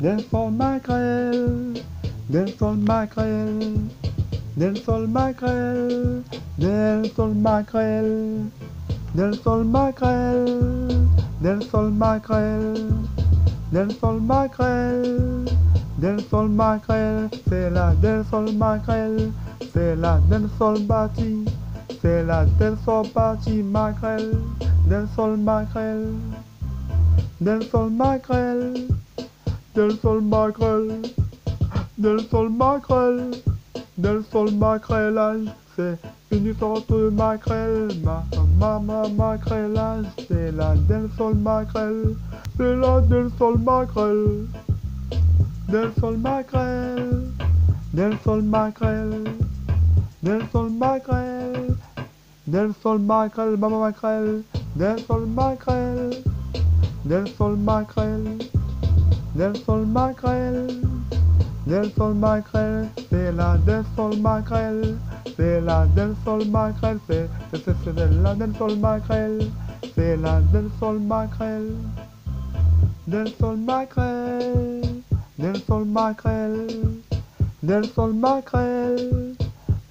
del sol mackerel, del sol mackerel, del sol mackerel, del sol mackerel, del sol mackerel, del sol mackerel, del sol mackerel, del sol mackerel, c'est la del sol mackerel, c'est la del sol bâti, c'est la del sol bâti mackerel, del sol mackerel, del sol mackerel, del sol mackerel, del sol mackerel, del sol macrelage, c'est une sorte de macrel, macrelage, c'est la del sol macrel, c'est la del sol macrel, del sol macrel, del sol macrel, del sol macrel, del sol macrel, mama macrel, del sol macrel, del sol macrel, del sol macrel, del sol macrel, c'est la del sol macrel, c'est la del sol macrel, c'est la del sol macrel, c'est la del sol macrel, del sol macrel, del sol macrel, del sol macrel,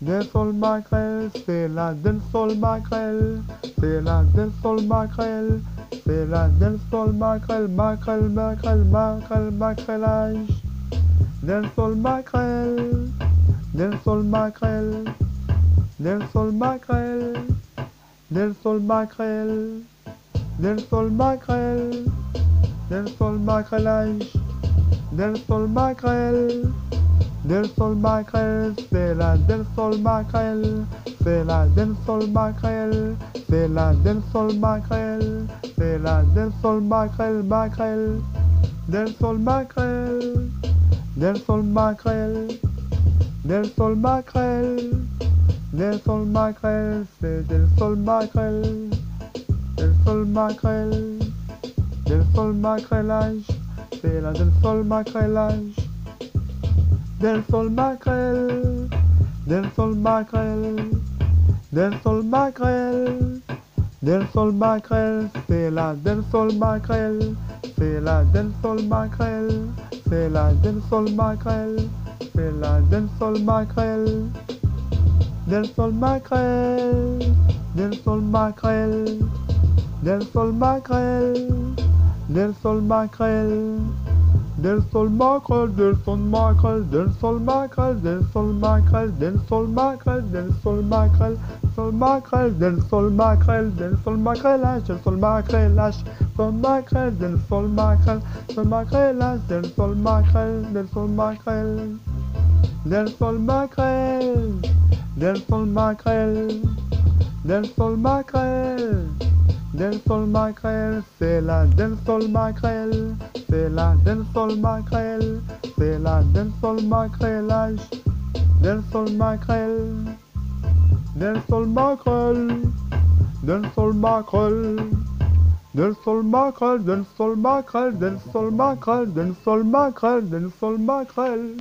del sol macrel, c'est la del sol macrel, c'est la del sol macrel, c'est la del sol macrel, macrel, macrel, macrel, macrelage. Del sol macrel, del sol macrel, del sol macrel, del sol macrel, del sol macrel, del sol macrelage, del sol macrel, del sol macrel, c'est la del sol macrel, c'est la del sol macrel, c'est la del sol macrel, c'est la del sol macrel, macrel, del sol macrel, del sol macrel, del sol macrel, del sol macrel, c'est del sol macrel, del sol macrel, del sol macrelage, c'est la del sol macrelage, del sol macrel, del sol macrel, del sol macrel, del sol macrel, c'est la del sol macrel, c'est la del sol macrel, c'est la del sol macrel, c'est la del sol macrel, del sol macrel, del sol macrel, del sol macrel, del sol macrel, del sol macrel, del sol macrel, del sol macrel, del sol macrel, del sol macrel, del sol macrel, sol macrel, del sol macrel, del sol macrelage, del sol macrelage, sol macrel, del sol macrel, sol macrelage, del sol macrel, del sol macrel, del sol macrel, del sol macrel, del sol macrel, del sol macrel, c'est la del sol macrel, c'est la del sol macrel, c'est la del sol macrelage, del sol macrel, del sol macrel, del sol macrel, del sol macrel, del sol macrel, del sol macrel, del sol macrel, del sol macrel.